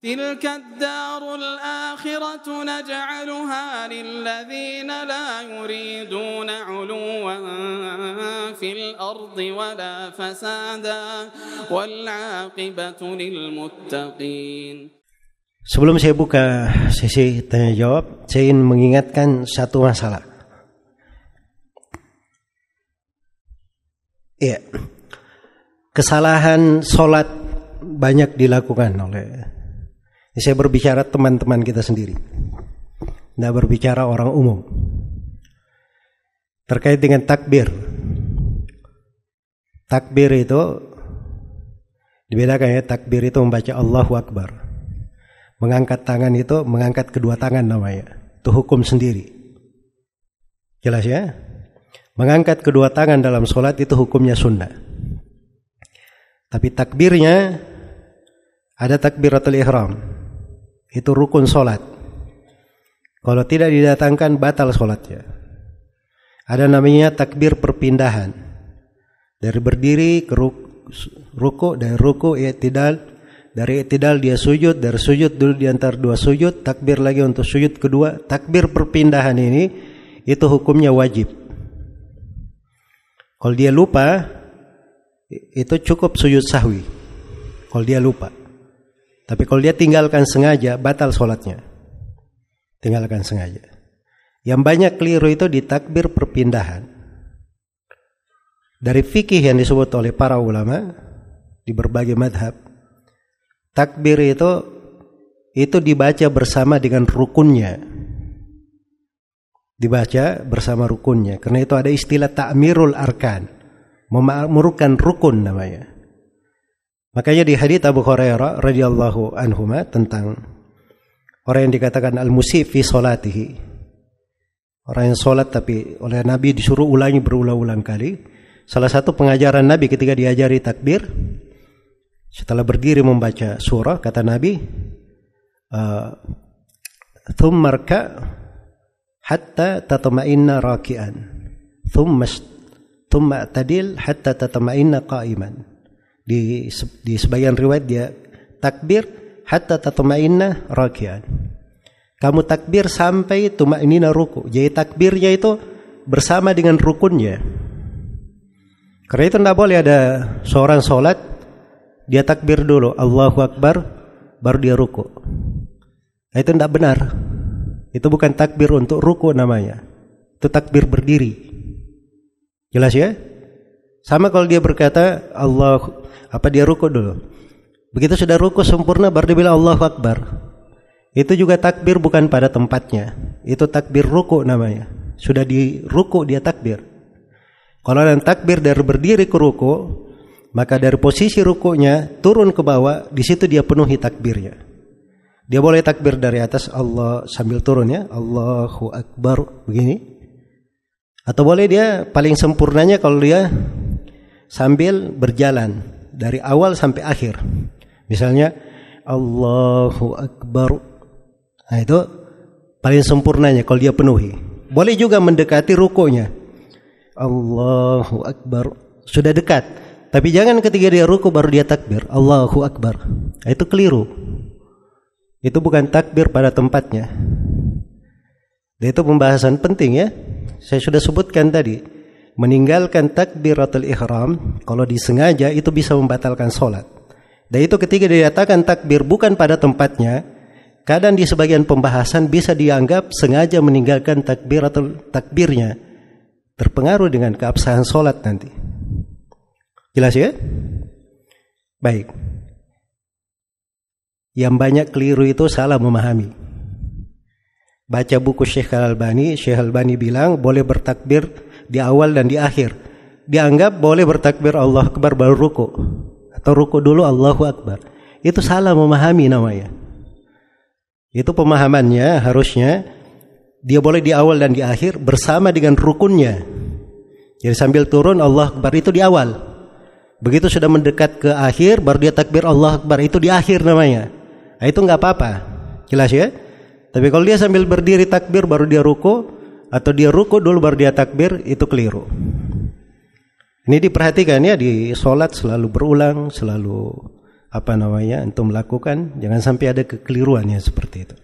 تلك الدار الآخرة نجعلها للذين لا يريدون علوا في الأرض ولا فسادا والعاقبة للمتقين. Sebelum saya buka sesi tanya jawab, saya ingin mengingatkan satu masalah. Ya, kesalahan sholat banyak dilakukan oleh. Saya berbicara teman-teman kita sendiri, tidak berbicara orang umum. Terkait dengan takbir. Takbir itu dibedakan ya, takbir itu membaca Allahu Akbar. Mengangkat tangan itu mengangkat kedua tangan namanya. Itu hukum sendiri. Jelas ya? Mengangkat kedua tangan dalam sholat itu hukumnya sunnah. Tapi takbirnya ada takbiratul ihram. Itu rukun sholat. Kalau tidak didatangkan batal sholatnya. Ada namanya takbir perpindahan. Dari berdiri ke ruku, dari ruku i'tidal, dari i'tidal dia sujud, dari sujud dulu di antara dua sujud, takbir lagi untuk sujud kedua. Takbir perpindahan ini itu hukumnya wajib. Kalau dia lupa, itu cukup sujud sahwi. Kalau dia lupa. Tapi kalau dia tinggalkan sengaja, batal sholatnya. Tinggalkan sengaja. Yang banyak keliru itu di takbir perpindahan. Dari fikih yang disebut oleh para ulama di berbagai madhab, takbir itu dibaca bersama dengan rukunnya. Dibaca bersama rukunnya. Karena itu ada istilah ta'mirul arkan. Memakmurkan rukun namanya. Makanya di hadits Abu Hurairah radhiyallahu anhuma tentang orang yang dikatakan al-musi fi salatihi. Orang yang salat tapi oleh Nabi disuruh ulangi berulang-ulang kali. Salah satu pengajaran Nabi ketika diajari takbir, setelah berdiri membaca surah, kata Nabi, "Tsummarka hatta tatma'inna raki'an. Tsumma tadil hatta tatma'inna qa'iman." Di sebagian riwayat dia takbir hatta tatma'inna raki'an. Kamu takbir sampai tuma'inina ruku. Jadi takbirnya itu bersama dengan rukunnya. Karena itu tidak boleh ada seorang sholat dia takbir dulu Allahu Akbar baru dia ruku. Itu tidak benar. Itu bukan takbir untuk ruku namanya. Itu takbir berdiri. Jelas ya? Sama kalau dia berkata dia ruku dulu. Begitu sudah ruku sempurna baru dia bilang Allahu Akbar. Itu juga takbir bukan pada tempatnya. Itu takbir ruku namanya. Sudah di ruku dia takbir. Kalau ada takbir dari berdiri ke ruku, maka dari posisi rukunya turun ke bawah, di situ dia penuhi takbirnya. Dia boleh takbir dari atas Allah sambil turun ya, Allahu Akbar begini. Atau boleh dia paling sempurnanya kalau dia sambil berjalan dari awal sampai akhir. Misalnya Allahu Akbar. Nah itu paling sempurnanya kalau dia penuhi. Boleh juga mendekati rukunya. Allahu Akbar. Sudah dekat. Tapi jangan ketika dia ruku baru dia takbir. Allahu Akbar. Nah, itu keliru. Itu bukan takbir pada tempatnya. Dan itu pembahasan penting ya. Saya sudah sebutkan tadi. Meninggalkan takbiratul ihram kalau disengaja itu bisa membatalkan sholat. Dan itu ketika dinyatakan takbir bukan pada tempatnya, kadang di sebagian pembahasan bisa dianggap sengaja meninggalkan takbirnya, terpengaruh dengan keabsahan sholat nanti. Jelas ya? Baik. Yang banyak keliru itu salah memahami. Baca buku Syekh Al-Albani bilang boleh bertakbir di awal dan di akhir. Dianggap boleh bertakbir Allah Akbar baru ruku. Atau ruku dulu Allahu Akbar. Itu salah memahami namanya. Itu pemahamannya harusnya dia boleh di awal dan di akhir bersama dengan rukunnya. Jadi sambil turun Allah Akbar itu di awal. Begitu sudah mendekat ke akhir baru dia takbir Allah Akbar itu di akhir namanya. Nah, itu nggak apa-apa. Jelas ya? Tapi kalau dia sambil berdiri takbir baru dia ruku atau dia ruku dulu baru dia takbir itu keliru. Ini diperhatikan ya di sholat selalu berulang, selalu antum lakukan, jangan sampai ada kekeliruan ya seperti itu.